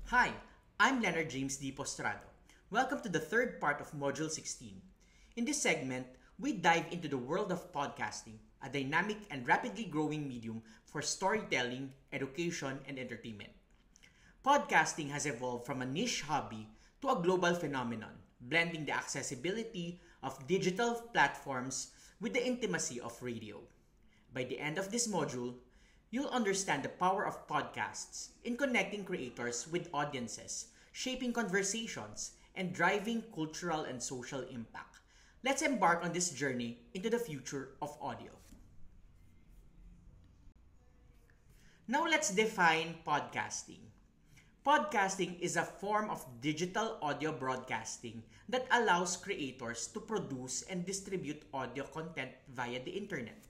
Hi, I'm Leonard James D. Postrado. Welcome to the third part of Module 16. In this segment, we dive into the world of podcasting, a dynamic and rapidly growing medium for storytelling, education, and entertainment. Podcasting has evolved from a niche hobby to a global phenomenon, blending the accessibility of digital platforms with the intimacy of radio. By the end of this module, you'll understand the power of podcasts in connecting creators with audiences, shaping conversations, and driving cultural and social impact. Let's embark on this journey into the future of audio. Now let's define podcasting. Podcasting is a form of digital audio broadcasting that allows creators to produce and distribute audio content via the internet.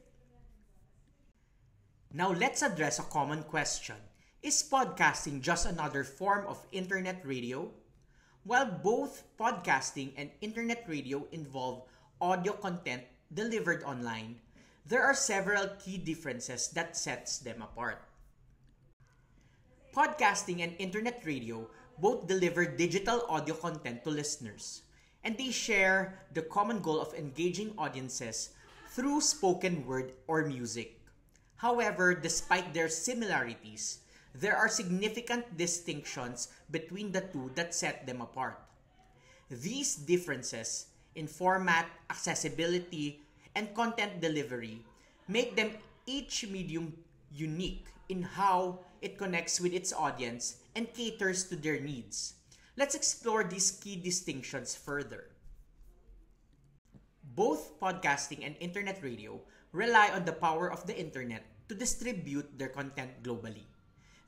Now let's address a common question. Is podcasting just another form of internet radio? While both podcasting and internet radio involve audio content delivered online, there are several key differences that sets them apart. Podcasting and internet radio both deliver digital audio content to listeners, and they share the common goal of engaging audiences through spoken word or music. However, despite their similarities, there are significant distinctions between the two that set them apart. These differences in format, accessibility, and content delivery make them each medium unique in how it connects with its audience and caters to their needs. Let's explore these key distinctions further. Both podcasting and internet radio rely on the power of the internet to distribute their content globally.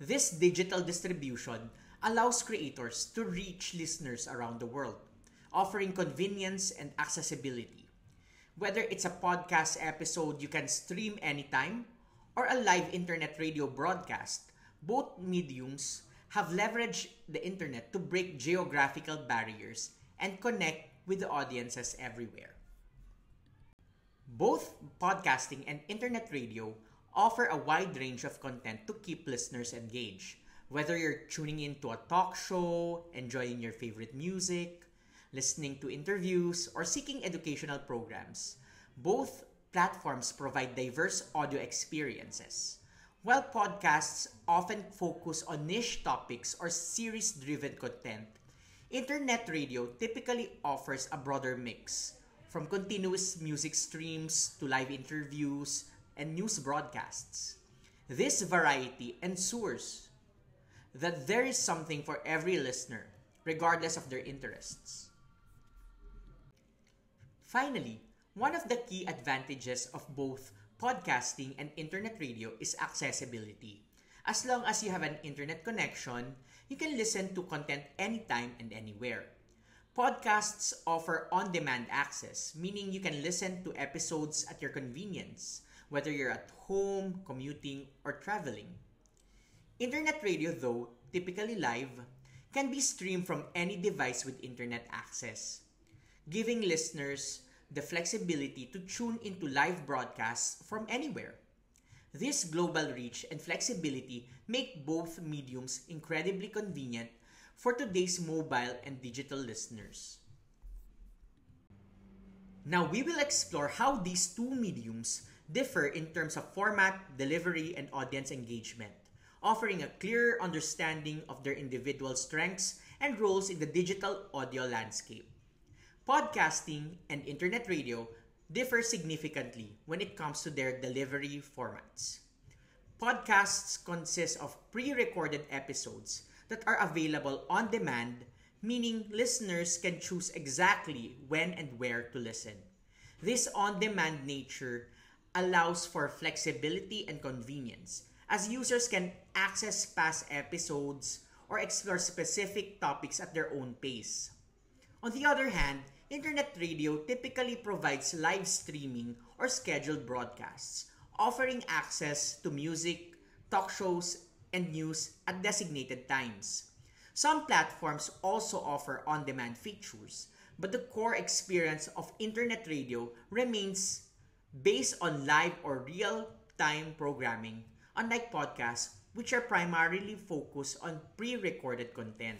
This digital distribution allows creators to reach listeners around the world, offering convenience and accessibility. Whether it's a podcast episode you can stream anytime or a live internet radio broadcast, both mediums have leveraged the internet to break geographical barriers and connect with the audiences everywhere. Both podcasting and internet radio offer a wide range of content to keep listeners engaged. Whether you're tuning in to a talk show, enjoying your favorite music, listening to interviews, or seeking educational programs, both platforms provide diverse audio experiences. While podcasts often focus on niche topics or series-driven content, internet radio typically offers a broader mix, from continuous music streams to live interviews and news broadcasts. This variety ensures that there is something for every listener, regardless of their interests. Finally, one of the key advantages of both podcasting and internet radio is accessibility. As long as you have an internet connection, you can listen to content anytime and anywhere. Podcasts offer on-demand access, meaning you can listen to episodes at your convenience, whether you're at home, commuting, or traveling. Internet radio, though typically live, can be streamed from any device with internet access, giving listeners the flexibility to tune into live broadcasts from anywhere. This global reach and flexibility make both mediums incredibly convenient for today's mobile and digital listeners. Now we will explore how these two mediums differ in terms of format, delivery, and audience engagement, offering a clear understanding of their individual strengths and roles in the digital audio landscape. Podcasting and internet radio differ significantly when it comes to their delivery formats. Podcasts consist of pre-recorded episodes that are available on demand, meaning listeners can choose exactly when and where to listen. This on-demand nature allows for flexibility and convenience, as users can access past episodes or explore specific topics at their own pace. On the other hand, internet radio typically provides live streaming or scheduled broadcasts, offering access to music, talk shows, and news at designated times. Some platforms also offer on-demand features, but the core experience of internet radio remains based on live or real-time programming, unlike podcasts, which are primarily focused on pre-recorded content.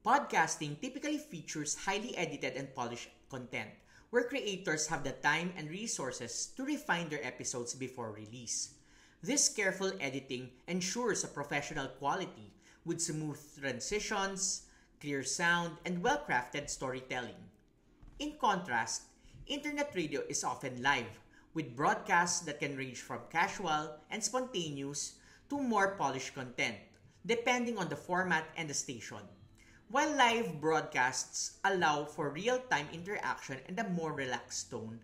Podcasting typically features highly edited and polished content, where creators have the time and resources to refine their episodes before release. This careful editing ensures a professional quality with smooth transitions, clear sound, and well-crafted storytelling. In contrast, internet radio is often live, with broadcasts that can range from casual and spontaneous to more polished content, depending on the format and the station. While live broadcasts allow for real-time interaction and a more relaxed tone,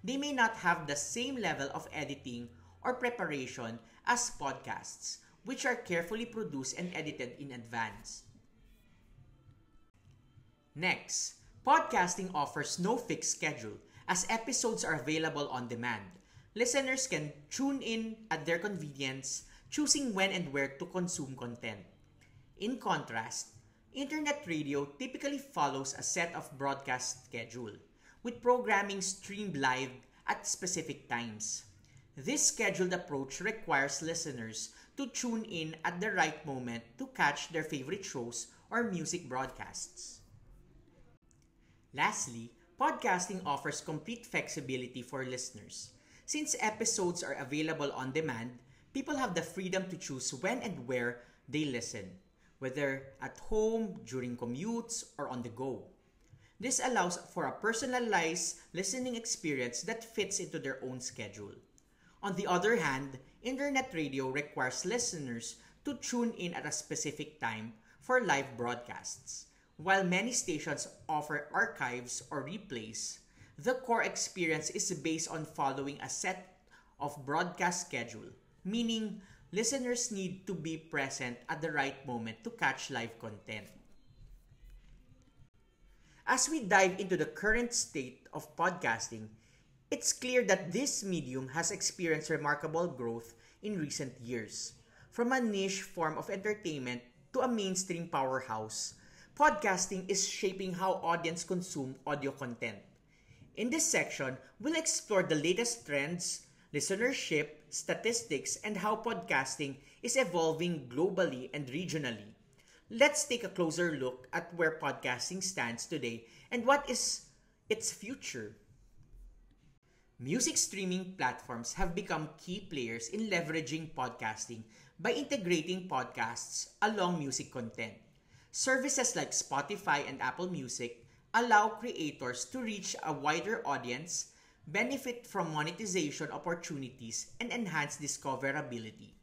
they may not have the same level of editing or preparation as podcasts, which are carefully produced and edited in advance. Next, podcasting offers no fixed schedule as episodes are available on demand. Listeners can tune in at their convenience, choosing when and where to consume content. In contrast, internet radio typically follows a set of broadcast schedule, with programming streamed live at specific times. This scheduled approach requires listeners to tune in at the right moment to catch their favorite shows or music broadcasts. Lastly, podcasting offers complete flexibility for listeners. Since episodes are available on demand, people have the freedom to choose when and where they listen, whether at home, during commutes, or on the go. This allows for a personalized listening experience that fits into their own schedule. On the other hand, internet radio requires listeners to tune in at a specific time for live broadcasts. While many stations offer archives or replays, the core experience is based on following a set of broadcast schedule, meaning listeners need to be present at the right moment to catch live content. As we dive into the current state of podcasting, it's clear that this medium has experienced remarkable growth in recent years. From a niche form of entertainment to a mainstream powerhouse, podcasting is shaping how audience consume audio content. In this section, we'll explore the latest trends, listenership, statistics, and how podcasting is evolving globally and regionally. Let's take a closer look at where podcasting stands today and what is its future. Music streaming platforms have become key players in leveraging podcasting by integrating podcasts along music content. Services like Spotify and Apple Music allow creators to reach a wider audience, benefit from monetization opportunities, and enhance discoverability.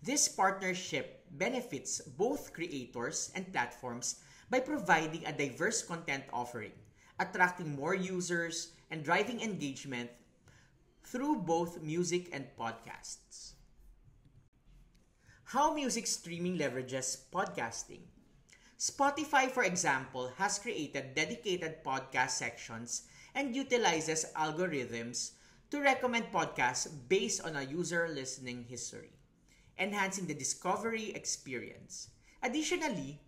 This partnership benefits both creators and platforms by providing a diverse content offering, attracting more users, and driving engagement through both music and podcasts. How music streaming leverages podcasting. Spotify, for example, has created dedicated podcast sections and utilizes algorithms to recommend podcasts based on a user listening history, enhancing the discovery experience. Additionally,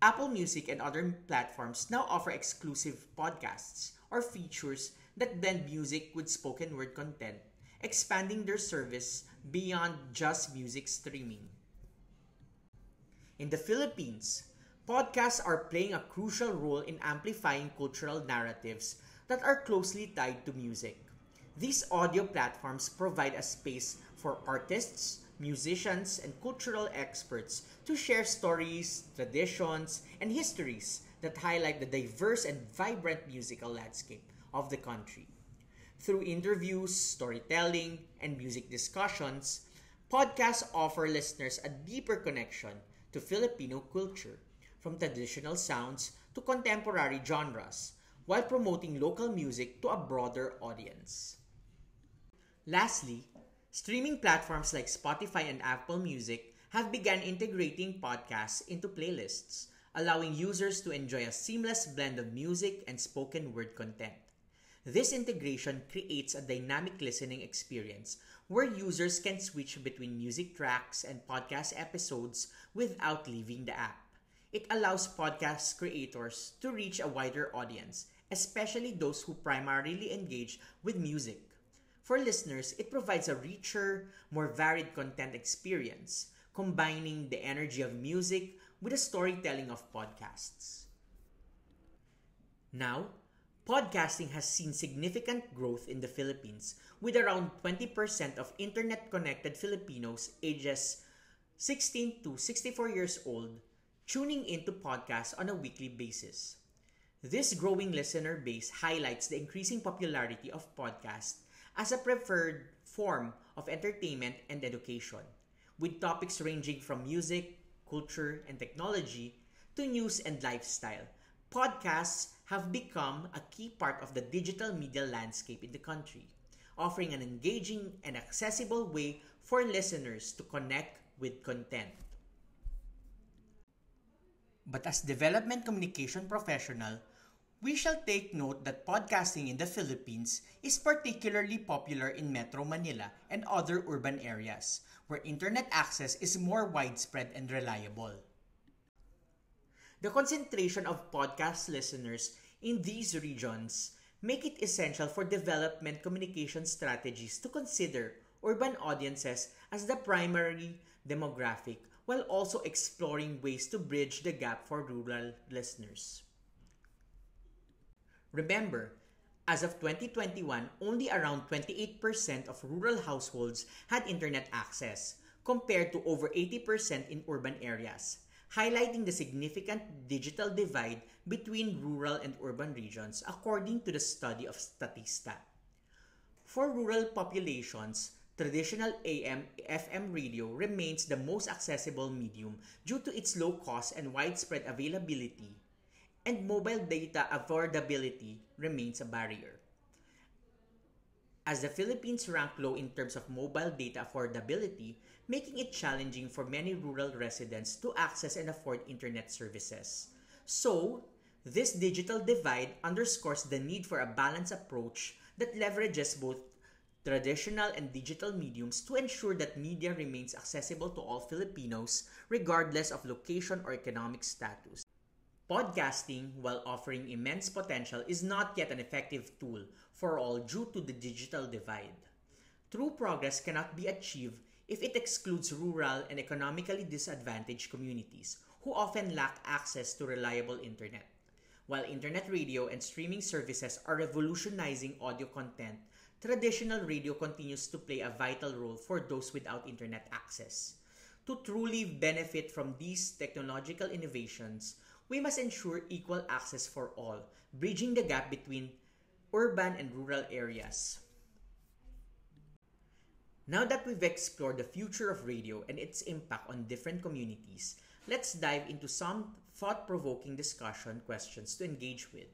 Apple Music and other platforms now offer exclusive podcasts or features that blend music with spoken word content, expanding their service beyond just music streaming. In the Philippines, podcasts are playing a crucial role in amplifying cultural narratives that are closely tied to music. These audio platforms provide a space for artists, musicians, and cultural experts to share stories, traditions, and histories that highlight the diverse and vibrant musical landscape of the country. Through interviews, storytelling, and music discussions, podcasts offer listeners a deeper connection to Filipino culture, from traditional sounds to contemporary genres, while promoting local music to a broader audience. Lastly, streaming platforms like Spotify and Apple Music have begun integrating podcasts into playlists, allowing users to enjoy a seamless blend of music and spoken word content. This integration creates a dynamic listening experience where users can switch between music tracks and podcast episodes without leaving the app. It allows podcast creators to reach a wider audience, especially those who primarily engage with music. For listeners, it provides a richer, more varied content experience, combining the energy of music with the storytelling of podcasts. Now, podcasting has seen significant growth in the Philippines, with around 20% of internet-connected Filipinos ages 16 to 64 years old tuning into podcasts on a weekly basis. This growing listener base highlights the increasing popularity of podcasts as a preferred form of entertainment and education, with topics ranging from music, culture, and technology to news and lifestyle. Podcasts have become a key part of the digital media landscape in the country, offering an engaging and accessible way for listeners to connect with content. But as development communication professional, we shall take note that podcasting in the Philippines is particularly popular in Metro Manila and other urban areas, where internet access is more widespread and reliable. The concentration of podcast listeners in these regions make it essential for development communication strategies to consider urban audiences as the primary demographic while also exploring ways to bridge the gap for rural listeners. Remember, as of 2021, only around 28% of rural households had internet access, compared to over 80% in urban areas, highlighting the significant digital divide between rural and urban regions according to the study of Statista. For rural populations, traditional AM/FM radio remains the most accessible medium due to its low cost and widespread availability, and mobile data affordability remains a barrier. As the Philippines rank low in terms of mobile data affordability, making it challenging for many rural residents to access and afford internet services. So, this digital divide underscores the need for a balanced approach that leverages both traditional and digital mediums to ensure that media remains accessible to all Filipinos regardless of location or economic status. Podcasting, while offering immense potential, is not yet an effective tool for all due to the digital divide. True progress cannot be achieved if it excludes rural and economically disadvantaged communities who often lack access to reliable internet. While internet radio and streaming services are revolutionizing audio content, traditional radio continues to play a vital role for those without internet access. To truly benefit from these technological innovations, we must ensure equal access for all, bridging the gap between urban and rural areas. Now that we've explored the future of radio and its impact on different communities, let's dive into some thought-provoking discussion questions to engage with.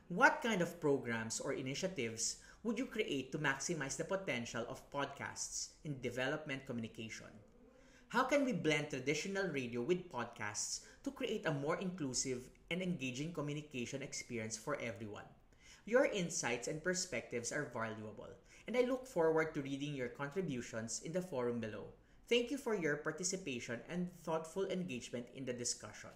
What kind of programs or initiatives would you create to maximize the potential of podcasts in development communication? How can we blend traditional radio with podcasts to create a more inclusive and engaging communication experience for everyone? Your insights and perspectives are valuable, and I look forward to reading your contributions in the forum below. Thank you for your participation and thoughtful engagement in the discussion.